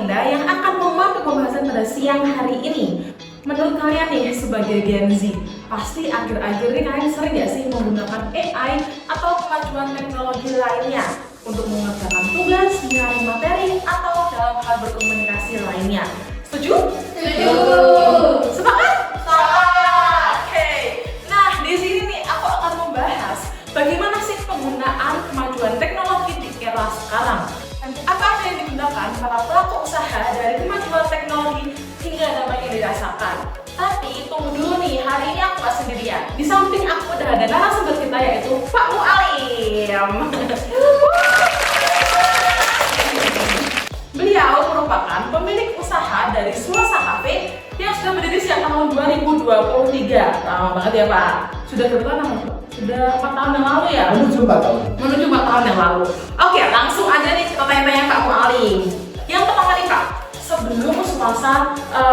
Linda yang akan memandu pembahasan pada siang hari ini. Menurut kalian nih sebagai Gen Z, pasti akhir-akhir ini kalian sering gak sih menggunakan AI atau kemajuan teknologi lainnya untuk mengerjakan tugas, mencari materi, atau dalam hal berkomunikasi lainnya? Setuju? Setuju. Sepakat? Sepakat. Oke. Nah, di sini nih aku akan membahas bagaimana sih penggunaan kemajuan teknologi di era sekarang. Apa aja yang digunakan para pelaku usaha dari kemajuan teknologi hingga dampak yang dirasakan. Tapi tunggu dulu nih, hari ini aku gak sendirian. Di samping aku udah ada narasumber kita yaitu Pak Mualim. Beliau merupakan pemilik usaha dari Suasa Cafe yang sudah berdiri sejak tahun 2023. Lama banget ya Pak. Sudah berapa lama Pak? Sudah 4 tahun yang lalu ya? Menuju 4 tahun. Menuju 4 tahun yang lalu. Oke, langsung aja nih kita tanya-tanya Pak Mualim. Yang pertama nih Pak, sebelum Suasa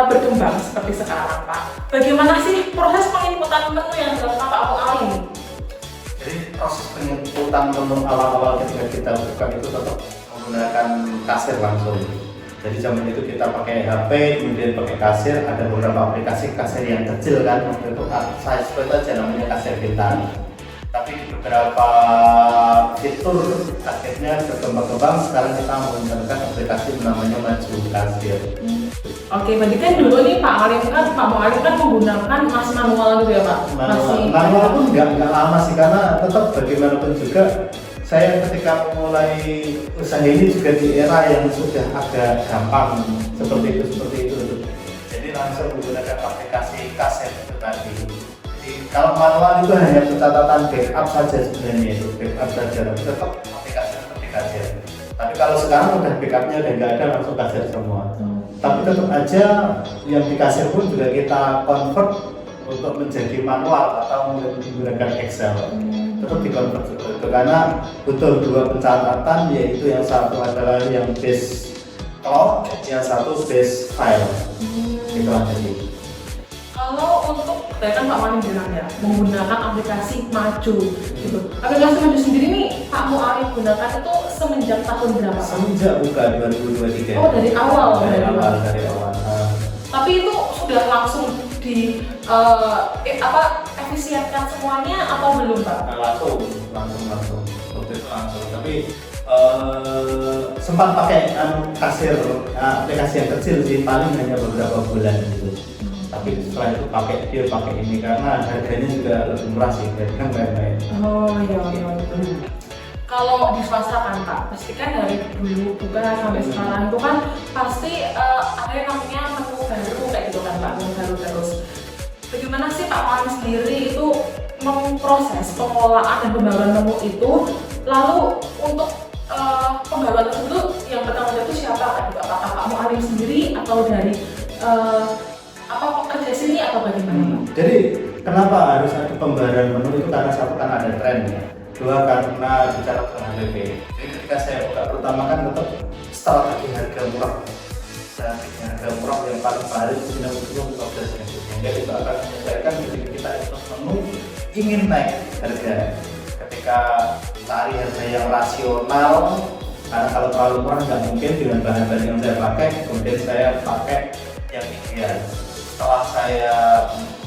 berkembang seperti sekarang Pak, bagaimana sih proses penginputan menu yang dilakukan Pak Mualim? Jadi proses penginputan menu awal-awal ketika kita buka itu tetap menggunakan kasir langsung. Jadi zaman itu kita pakai HP, kemudian pakai kasir, ada beberapa aplikasi kasir yang kecil kan, waktu itu saya sebut aja namanya kasir pintar. Tapi di beberapa fitur akhirnya berkembang-kembang, sekarang kita menggunakan aplikasi namanya Maju Kasir. Oke, berarti kan dulu nih Pak Mualim kan menggunakan masih manual gitu ya Pak? Manual pun nggak lama sih, karena tetap bagaimanapun juga saya ketika mulai usaha ini juga di era yang sudah agak gampang seperti itu. Jadi langsung menggunakan aplikasi kasir itu tadi. Jadi kalau manual itu hanya catatan backup saja sebenarnya, itu backup saja, tapi tetap aplikasi seperti kasir. Tapi kalau sekarang udah backupnya udah nggak ada, langsung kasir semua. Tapi tetap aja yang di kasir pun juga kita convert untuk menjadi manual atau menggunakan Excel. Tetap di convert seperti itu karena butuh dua pencatatan, yaitu yang satu adalah yang base cloud, yang satu base file. Itu aja sih. Kalau untuk tadi kan Pak Mualim bilang ya menggunakan aplikasi Maju gitu. Aplikasi Maju sendiri nih Pak Mualim gunakan itu semenjak tahun berapa? Semenjak buka 2023. Oh, dari awal. Dari awal. Tapi itu sudah langsung di efisienkan semuanya atau belum Pak? Langsung. Waktu itu langsung. Tapi sempat pakai kasir aplikasi yang kecil sih, paling hanya beberapa bulan gitu. Tapi setelah itu pakai ini karena harganya juga lebih murah sih, harganya main-main. Oh iya. Kalau di swasta kan Pak, pasti kan dari dulu buka sampai sekarang itu kan pasti ada yang namanya menu baru kayak gitu kan Pak, menu baru terus. Bagaimana sih Pak Mualim sendiri itu memproses pengelolaan dan pembaruan menu itu? Lalu untuk pembaruan tersebut yang pertama itu siapa kan? Apakah Pak Mualim sendiri atau dari pekerja sini atau bagaimana? Jadi kenapa harus ada pembaruan menu itu? Karena satu kan ada tren ya. Dua karena bicara tentang HPP. Jadi ketika saya buka pertama kan tetap strategi harga murah. Strategi harga murah yang paling baru itu 90-15 ribu. Jadi itu akan menyelesaikan ketika kita itu menu ingin naik harga. Ketika cari harga yang rasional, karena kalau terlalu murah nggak mungkin dengan bahan-bahan yang saya pakai. Kemudian saya pakai yang ideal. Setelah saya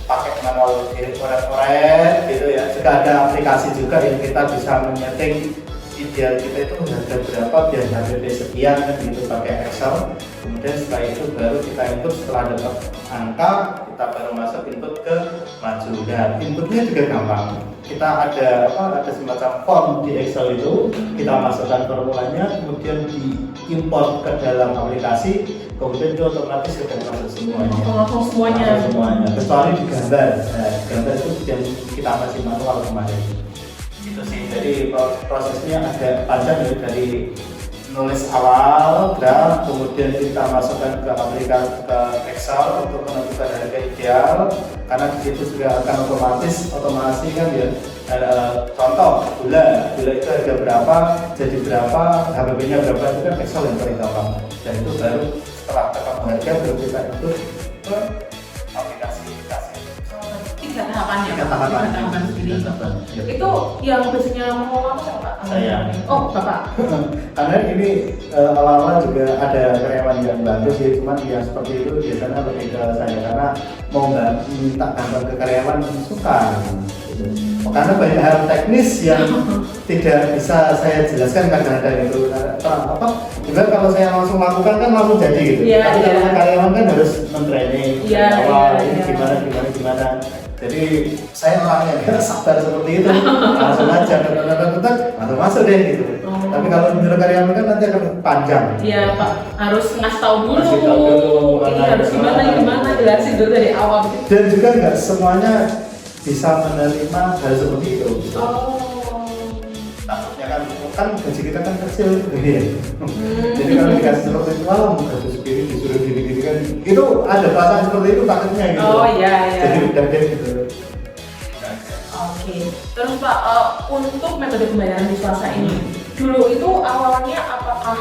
pakai manual korek-korek gitu ya, juga ada aplikasi juga yang kita bisa menyeting ideal kita itu harga berapa biar HPP sekian kan gitu, pakai Excel. Kemudian setelah itu baru kita input, setelah dapat angka kita baru masuk input ke Maju. Dan inputnya juga gampang, kita ada semacam form di Excel itu, kita masukkan formulanya, kemudian diimport ke dalam aplikasi, kemudian itu otomatis sudah masuk semuanya. Langsung semuanya. Kecuali di gambar. Nah, gambar itu yang kita masih manual kemarin. Itu sih. Jadi prosesnya agak panjang ya, dari nulis awal, draft, kemudian kita masukkan ke aplikasi ke Excel untuk menentukan harga ideal. Karena di situ juga akan otomasi kan ya. Contoh gula itu harga berapa, jadi berapa, HPP-nya berapa, itu kan Excel yang paling gampang. Dan itu baru setelah ketemu harga baru kita itu ke aplikasi kasir. 3 tahapan tahapan ya, Tiga Pak? tahapan. Tiga tahapan sendiri. Tiga tahapan, ya. Itu yang biasanya mengelola apa siapa, Pak? Saya. Oh, Bapak. Karena ini awal-awal juga ada karyawan yang bantu sih, cuman yang seperti itu biasanya lebih ke saya karena mau nggak minta bantuan ke karyawan sukar. Gitu. Karena banyak hal teknis yang tidak bisa saya jelaskan kadang-kadang itu apa? Juga kalau saya langsung lakukan kan langsung jadi gitu. Iya, Tapi kalau iya. karyawan kan harus mentraining Iya, dari awal iya, ini iya. gimana. Jadi saya orangnya nggak sabar seperti itu, langsung aja, langsung masuk deh gitu. Oh. Tapi kalau menurut karyawan kan nanti akan panjang. Iya, Pak. Harus ngasih tahu dulu. Ngasih tahu dulu, Ini harus gimana, jelasin dulu dari awal. Dan juga nggak semuanya bisa menerima hal seperti itu. Oh. Takutnya kan gaji kita kan kecil gitu ya. Jadi kalau dikasih seperti itu, wah gaji segini disuruh gini kan, itu ada perasaan seperti itu takutnya gitu. Oh iya, iya. Jadi udah deh gitu. Oke. Terus Pak, untuk metode pembayaran di swasta ini, dulu itu awalnya apakah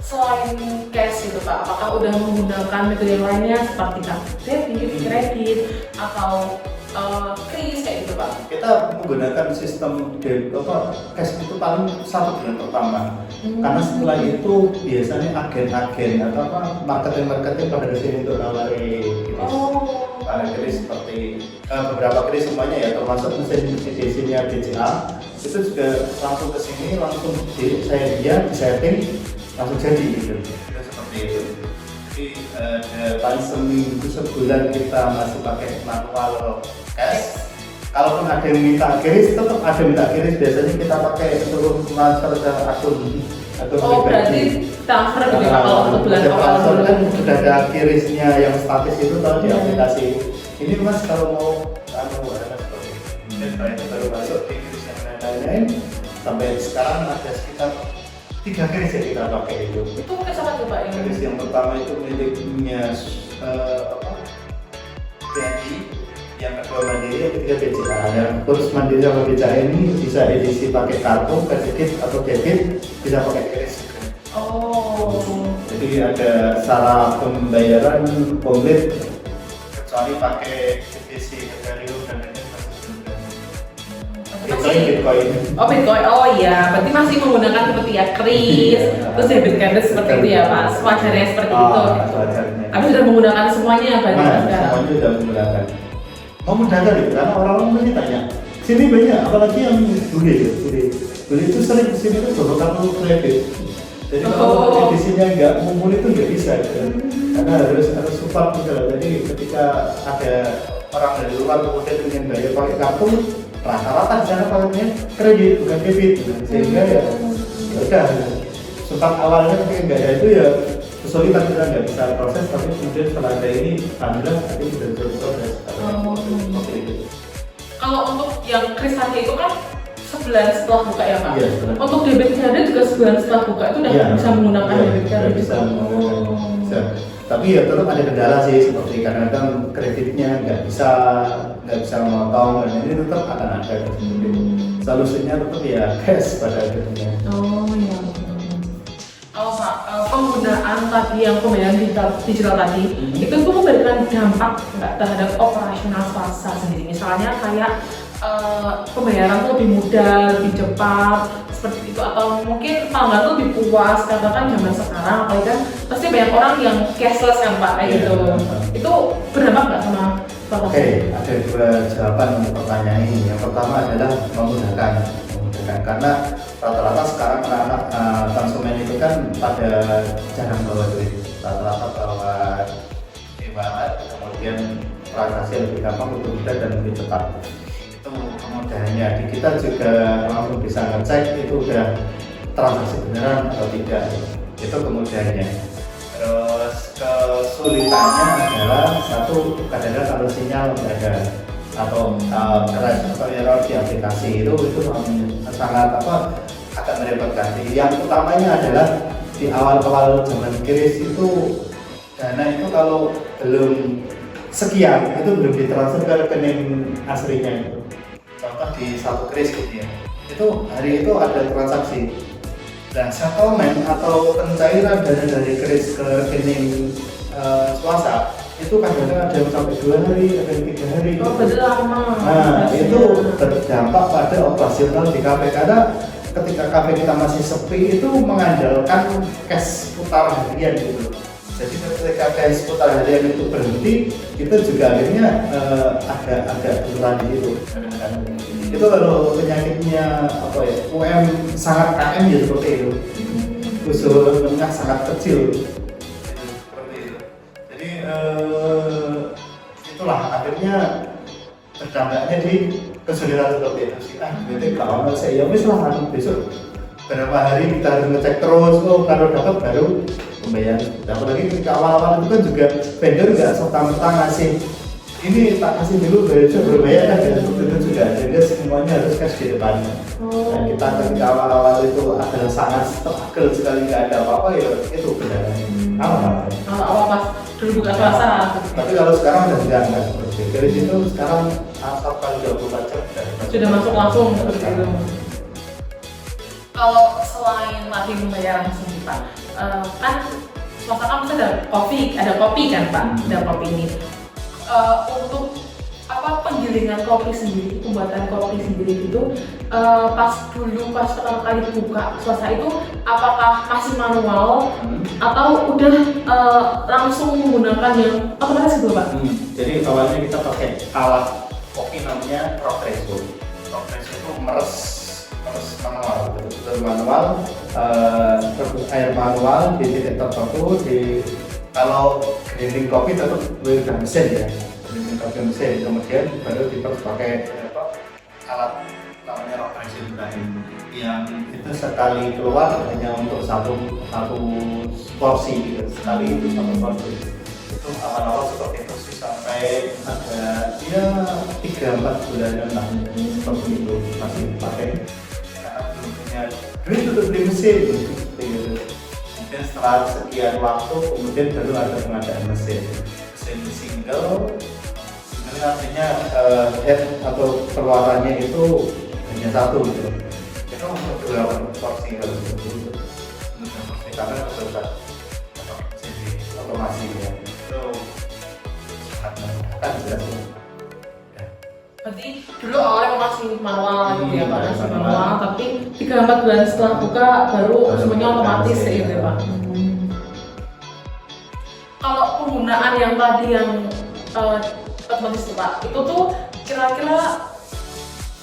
selain cash gitu Pak, apakah udah menggunakan metode lainnya seperti kartu debit, kredit, atau kris kayak gitu Pak? Kita menggunakan sistem cash itu paling 1 bulan pertama. Karena setelah itu biasanya agen-agen atau marketing pada kesini untuk nawari kris. Oh. Ada kris seperti beberapa kris semuanya ya, termasuk mesin CDC-nya BCA itu juga langsung ke sini, langsung saya di setting langsung jadi gitu. Itu seperti itu. Jadi paling seminggu sebulan kita masih pakai manual cash. Kalaupun ada yang minta kris, tetap ada yang minta kris. Biasanya kita pakai untuk transfer ke akun Oh, berarti transfer gitu Pak kalau untuk bulan awal transfer dulu. kan sudah ada kirisnya yang statis itu kalau di aplikasi. Ini Mas kalau mau ada seperti ini. Dan setelah itu baru masuk di kiris yang lain-lain. Sampai sekarang ada sekitar 3 kiris yang kita pakai itu. Itu kris apa tuh Pak? Kiris yang pertama itu miliknya BNI, yang kedua Mandiri, yang ketiga BCA. Dan kurs Mandiri sama BCA ini bisa edisi pakai kartu, kredit atau debit, bisa pakai kiris juga. Oh. Jadi ada cara pembayaran komplit kecuali pakai edisi Ethereum dan lain-lain. Bitcoin. Oh Bitcoin, oh iya, berarti masih menggunakan seperti ya kris, terus debit card seperti itu ya Pak, sewajarnya seperti itu. Sewajarnya. Tapi sudah menggunakan semuanya ya berarti Pak sekarang. Semuanya sudah menggunakan. Memudahkan itu karena orang-orang pasti tanya. Sini banyak, apalagi yang bule itu sering kesini tuh bawa kartu kredit. Jadi kalau edisinya nggak mumpuni itu nggak bisa, gitu. Karena harus support juga. Jadi ketika ada orang dari luar kemudian ingin bayar pakai kartu, rata-rata di sana pakainya kredit bukan debit, sehingga ya udah sempat awalnya ketika nggak ada itu ya kesulitan, kita nggak bisa proses, tapi kemudian setelah ada ini alhamdulillah tadi sudah bisa proses. Kalau untuk yang kris tadi itu kan sebulan setelah buka ya Pak? Iya, sebulan. Untuk debit card juga sebulan setelah buka itu udah bisa menggunakan debit card bisa gitu? menggunakan, bisa. Tapi ya tetap ada kendala sih, seperti kadang-kadang kreditnya nggak bisa memotong, dan ini tetap akan ada seperti itu. Solusinya tetap ya cash pada akhirnya. Oh iya. Kalau Pak, penggunaan tadi yang pembayaran digital tadi itu tuh memberikan dampak nggak terhadap operasional swasta sendiri? Misalnya kayak pembayaran tuh lebih mudah, lebih cepat seperti itu, atau mungkin pelanggan tuh lebih puas karena kan zaman sekarang apalagi kan pasti banyak orang yang cashless kan Pak kayak gitu. Itu berdampak nggak sama swasta? Oke, ada 2 jawaban untuk pertanyaan ini. Yang pertama adalah memudahkan karena rata-rata sekarang anak-anak konsumen itu kan pada jarang bawa duit, rata-rata bawa e-wallet, kemudian transaksi lebih gampang, lebih mudah dan lebih cepat. Itu kemudahannya. Di kita juga langsung bisa ngecek itu udah transaksi beneran atau tidak, itu kemudahannya. Terus kesulitannya adalah satu, kadang-kadang kalau sinyal nggak ada atau crash atau error di aplikasi itu sangat agak merepotkan. Yang utamanya adalah di awal-awal zaman kris itu dana itu kalau belum sekian itu belum ditransfer ke rekening aslinya itu. Contoh di satu kris gitu ya, itu hari itu ada transaksi. Nah, settlement atau pencairan dana dari kris ke rekening swasta itu kadang-kadang ada yang sampai 2 hari, ada yang 3 hari. Oh, berarti lama. Nah, Biasanya. itu berdampak pada operasional di kafe karena ketika kafe kita masih sepi itu mengandalkan cash putar harian gitu. Jadi ketika cash putar harian itu berhenti, kita juga akhirnya agak kesulitan di situ. Itu kalau penyakitnya apa ya, UM sangat KM ya seperti itu. Usul menengah sangat kecil. Seperti itu. Jadi itulah akhirnya berdampaknya di kesulitan seperti itu sih. Berarti kalau saya ya wis lah besok berapa hari kita harus ngecek terus. Oh kalau dapat baru pembayaran. Apalagi ketika awal-awal itu kan juga vendor nggak serta-merta ngasih ini tak kasih dulu baru bayar kan ya, itu juga jadi semuanya harus cash di depan. Dan kita ketika awal-awal itu adalah sangat struggle sekali nggak ada apa-apa ya itu benar. Awal pas dulu buka puasa. Tapi kalau sekarang udah enggak seperti itu. Dari situ sekarang asal kali 24 jam Sudah masuk langsung seperti itu. Kalau selain tadi pembayaran sendiri Pak, kan swasta kan pasti ada kopi kan Pak, ada kopi ini. Untuk apa penggilingan kopi sendiri, pembuatan kopi sendiri itu pas pertama kali buka swasta itu apakah masih manual atau udah langsung menggunakan yang otomatis gitu Pak? Jadi awalnya kita pakai alat kopi namanya rock presso. Rock presso itu meres manual, betul-betul manual, rebus air manual di titik tertentu. Kalau grinding kopi tetap udah mesin ya, grinding kopi mesin, kemudian baru diperus pakai alat namanya rock press yang itu sekali keluar hanya untuk satu porsi gitu. Sekali itu satu porsi. Itu awal-awal seperti itu sih sampai ada ya 3-4 bulanan lah seperti itu masih pakai karena belum punya duit untuk beli mesin gitu. Kemudian setelah sekian waktu kemudian baru ada pengadaan mesin single artinya head atau perluasannya itu hanya satu gitu. Itu untuk beberapa porsi harus begitu. Untuk porsi karena besar jadi otomasi ya. Itu sangat memudahkan jelas ya. Berarti dulu awalnya masih manual gitu ya Pak, masih manual, tapi 3-4 bulan setelah buka baru semuanya otomatis gitu ya Pak. Kalau penggunaan yang tadi yang otomatis itu Pak, itu tuh kira-kira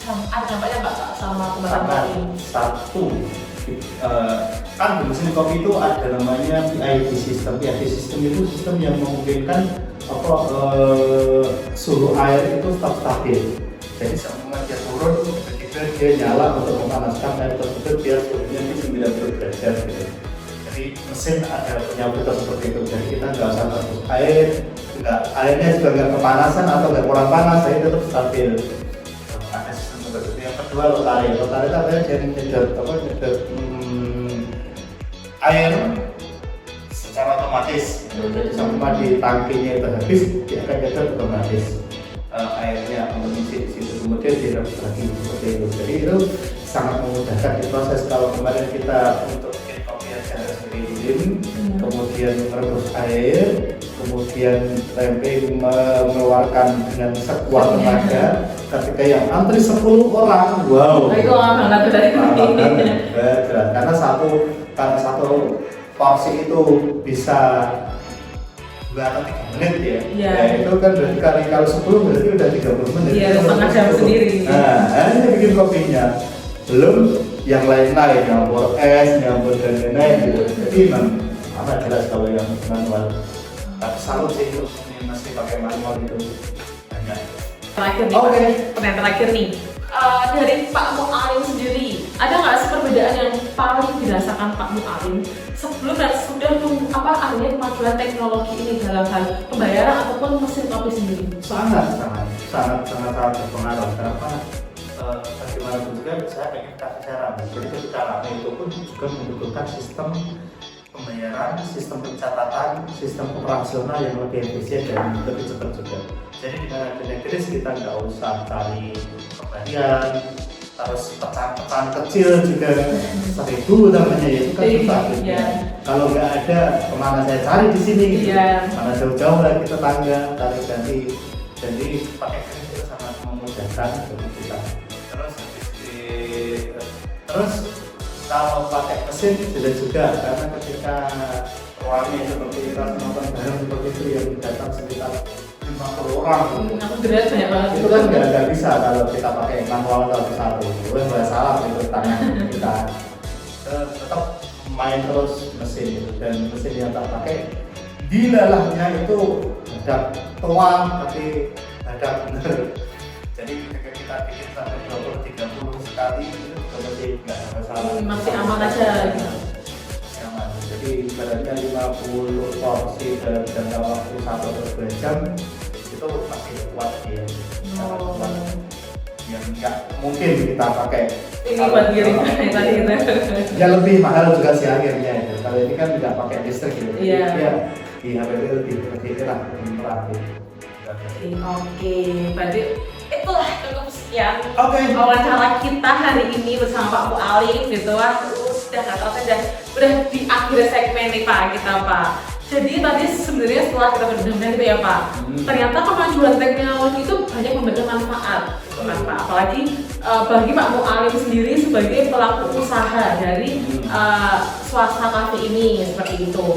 ada dampaknya nggak Pak sama pembuatan kopi? Satu, kan di mesin kopi itu ada namanya PID system. PID system itu sistem yang memungkinkan suhu air itu tetap stabil. Jadi selama dia turun, ketika dia nyala untuk memanaskan air tersebut, dia suhunya di 90 derajat gitu. Jadi mesin ada penyambutan seperti itu. Jadi kita nggak usah terus airnya juga nggak kepanasan atau nggak kurang panas, air tetap stabil. Ada sistem seperti itu. Yang kedua lotari itu adalah jadi nyedot air secara otomatis. Jadi sampai di tangkinya itu habis, dia akan nyedot otomatis airnya mengisi di situ, kemudian direbus lagi seperti itu. Jadi itu sangat memudahkan di proses. Kalau kemarin kita untuk bikin kopi aja harus grinding, kemudian merebus air, kemudian tempe mengeluarkan dengan sekuat tenaga. Ketika yang antri 10 orang, wow. Itu lama banget dari ini. Karena satu porsi itu bisa 2 atau 3 menit ya. Ya itu kan berarti kalau 10 berarti udah 30 menit. Iya, setengah jam sendiri. Nah, hanya bikin kopinya. Belum yang lain-lain, nyampur es, nyampur dan lain-lain gitu. Jadi memang apa jelas kalau yang manual. Tapi salut sih itu masih pakai manual itu. Banyak. Terakhir nih, pertanyaan terakhir nih. Dari Pak Mu'alim sendiri, ada nggak sih perbedaan yang paling dirasakan Pak Mu'alim sebelum dan sudah adanya kemajuan teknologi ini dalam hal pembayaran ataupun mesin kopi sendiri? Sangat berpengaruh. Kenapa? Bagaimanapun juga saya pengen kasih cara. Jadi caranya itu pun juga membutuhkan sistem pembayaran, sistem pencatatan, sistem operasional yang lebih efisien dan lebih cepat juga. Jadi dengan adanya kris kita nggak usah cari kembalian, terus pecahan kecil juga 1000 namanya itu kan susah. Ya. kalau nggak ada kemana saya cari di sini gitu. Iya. Mana jauh-jauh lagi tetangga cari ganti, jadi pakai kris itu sangat memudahkan bagi kita. Terus kalau pakai mesin sudah juga, karena ketika ruangnya seperti kita nonton bareng seperti itu yang datang sekitar 50 orang. Aku berat banyak banget. Itu kan nggak bisa kalau kita pakai manual satu-satu. Itu nggak salah itu tangan kita. Tetap main terus mesin itu, dan mesin yang tak pakai dilalahnya itu hadap tuang tapi hadap bener. Jadi ketika kita bikin sampai 20-30 sekali itu juga masih nggak ada masalah. Masih aman aja. Aman. Jadi ibaratnya 50 porsi dalam jangka waktu 1 atau 2 jam itu masih kuat ya. Sangat kuat. Yang nggak mungkin kita pakai Ini buat giring tadi gitu. ya lebih mahal juga sih akhirnya itu. Kalau ini kan tidak pakai listrik gitu. Iya. Ya, di HPP lebih murah gitu. Oke, berarti itulah cukup sekian Oke. wawancara kita hari ini bersama Pak Bu Alif gitu. Udah nggak tahu saja, udah di akhir segmen nih Pak kita Pak. Jadi tadi sebenarnya setelah kita berdengar gitu ya Pak, ternyata kemajuan teknologi itu banyak memberikan manfaat, gitu kan Pak. Apalagi bagi Pak Mu'alim sendiri sebagai pelaku usaha dari swasta kafe ini seperti itu.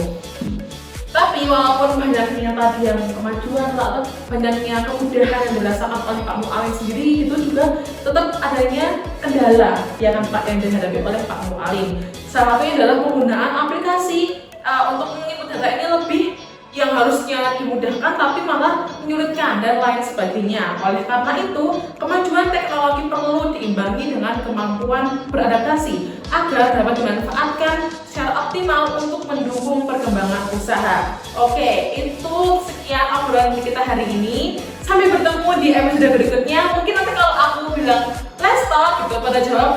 Tapi walaupun banyaknya tadi yang kemajuan atau banyaknya kemudahan yang dirasakan oleh Pak Mu'alim sendiri, itu juga tetap adanya kendala ya kan Pak yang dihadapi oleh Pak Mu'alim. Salah satunya adalah penggunaan aplikasi untuk menginput data ini lebih yang harusnya dimudahkan tapi malah menyulitkan dan lain sebagainya. Oleh karena itu, kemajuan teknologi perlu diimbangi dengan kemampuan beradaptasi agar dapat dimanfaatkan secara optimal untuk mendukung perkembangan usaha. Oke, itu sekian obrolan kita hari ini. Sampai bertemu di episode berikutnya. Mungkin nanti kalau aku bilang let's talk gitu, pada jawab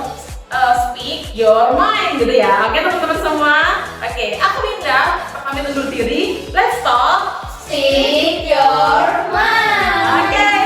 speak your mind gitu ya. Oke teman-teman semua. Oke, aku Linda pamit undur diri. Let's talk Speak your mind. Oke.